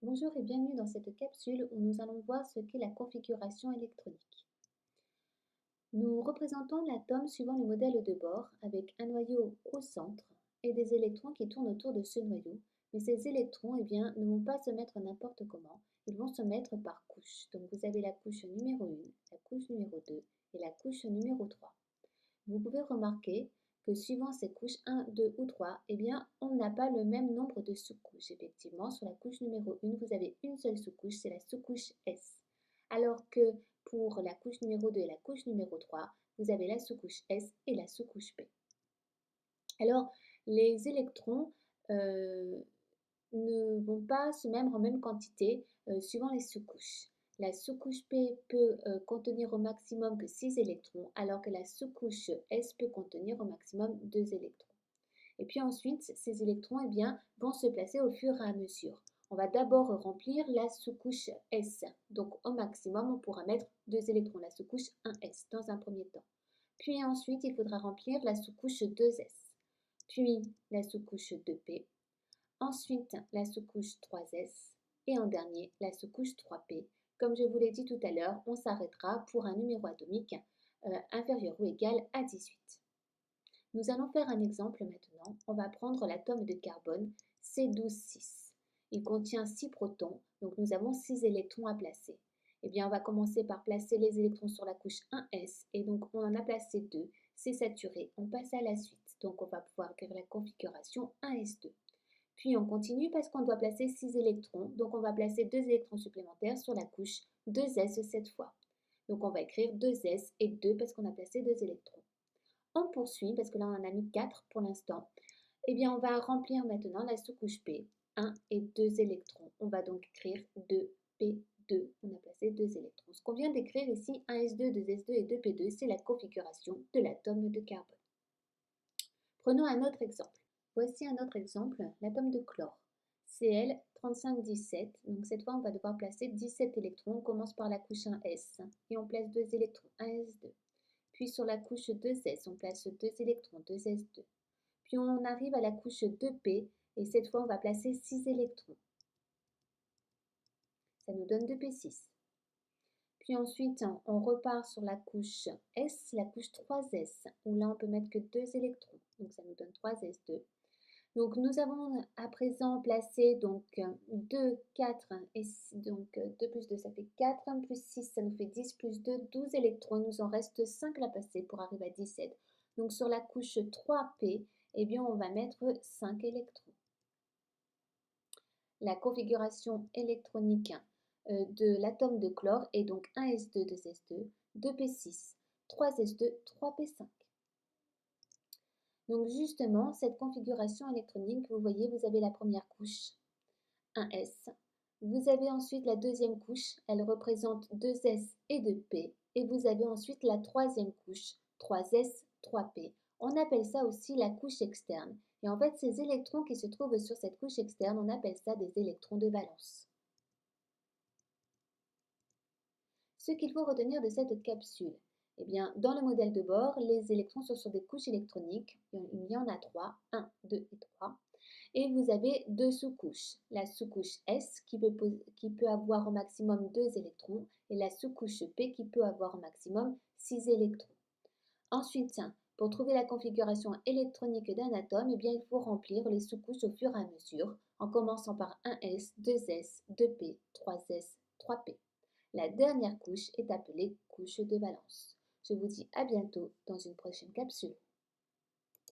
Bonjour et bienvenue dans cette capsule où nous allons voir ce qu'est la configuration électronique. Nous représentons l'atome suivant le modèle de Bohr avec un noyau au centre et des électrons qui tournent autour de ce noyau. Mais ces électrons ne vont pas se mettre n'importe comment, ils vont se mettre par couches. Donc vous avez la couche numéro 1, la couche numéro 2 et la couche numéro 3. Vous pouvez remarquer que suivant ces couches 1, 2 ou 3, on n'a pas le même nombre de sous-couches. Effectivement, sur la couche numéro 1, vous avez une seule sous-couche, c'est la sous-couche S. Alors que pour la couche numéro 2 et la couche numéro 3, vous avez la sous-couche S et la sous-couche P. Alors, les électrons ne vont pas se mettre en même quantité suivant les sous-couches. La sous-couche P peut contenir au maximum que 6 électrons, alors que la sous-couche S peut contenir au maximum 2 électrons. Et puis ensuite, ces électrons vont se placer au fur et à mesure. On va d'abord remplir la sous-couche S. Donc au maximum, on pourra mettre 2 électrons, la sous-couche 1S dans un premier temps. Puis ensuite, il faudra remplir la sous-couche 2S, puis la sous-couche 2P, ensuite la sous-couche 3S et en dernier la sous-couche 3P. Comme je vous l'ai dit tout à l'heure, on s'arrêtera pour un numéro atomique inférieur ou égal à 18. Nous allons faire un exemple maintenant. On va prendre l'atome de carbone C12,6. Il contient 6 protons, donc nous avons 6 électrons à placer. On va commencer par placer les électrons sur la couche 1S et donc on en a placé 2. C'est saturé, on passe à la suite. Donc on va pouvoir écrire la configuration 1S2. Puis on continue parce qu'on doit placer 6 électrons, donc on va placer 2 électrons supplémentaires sur la couche 2S cette fois. Donc on va écrire 2S et 2 parce qu'on a placé 2 électrons. On poursuit parce que là on en a mis 4 pour l'instant. On va remplir maintenant la sous-couche P, 1 et 2 électrons. On va donc écrire 2P2, on a placé 2 électrons. Ce qu'on vient d'écrire ici, 1S2, 2S2 et 2P2, c'est la configuration de l'atome de carbone. Prenons un autre exemple. Voici un autre exemple, l'atome de chlore. Cl3517, donc cette fois on va devoir placer 17 électrons. On commence par la couche 1S et on place 2 électrons, 1S2. Puis sur la couche 2S, on place 2 électrons, 2S2. Puis on arrive à la couche 2P et cette fois on va placer 6 électrons. Ça nous donne 2P6. Puis ensuite on repart sur la couche S, la couche 3S, où là on peut mettre que 2 électrons. Donc ça nous donne 3S2. Donc nous avons à présent placé 2, 4 et donc 2 plus 2 ça fait 4, plus 6 ça nous fait 10 plus 2, 12 électrons. Il nous en reste 5 à passer pour arriver à 17. Donc sur la couche 3P, on va mettre 5 électrons. La configuration électronique de l'atome de chlore est donc 1S2, 2S2, 2P6, 3S2, 3P5. Donc justement, cette configuration électronique, vous voyez, vous avez la première couche, 1S. Vous avez ensuite la deuxième couche, elle représente 2S et 2P. Et vous avez ensuite la troisième couche, 3S, 3P. On appelle ça aussi la couche externe. Et en fait, ces électrons qui se trouvent sur cette couche externe, on appelle ça des électrons de valence. Ce qu'il faut retenir de cette capsule, dans le modèle de Bohr, les électrons sont sur des couches électroniques. Il y en a 3, 1, 2 et 3. Et vous avez 2 sous-couches. La sous-couche S qui peut avoir au maximum 2 électrons et la sous-couche P qui peut avoir au maximum 6 électrons. Ensuite, pour trouver la configuration électronique d'un atome, il faut remplir les sous-couches au fur et à mesure, en commençant par 1S, 2S, 2P, 3S, 3P. La dernière couche est appelée couche de valence. Je vous dis à bientôt dans une prochaine capsule.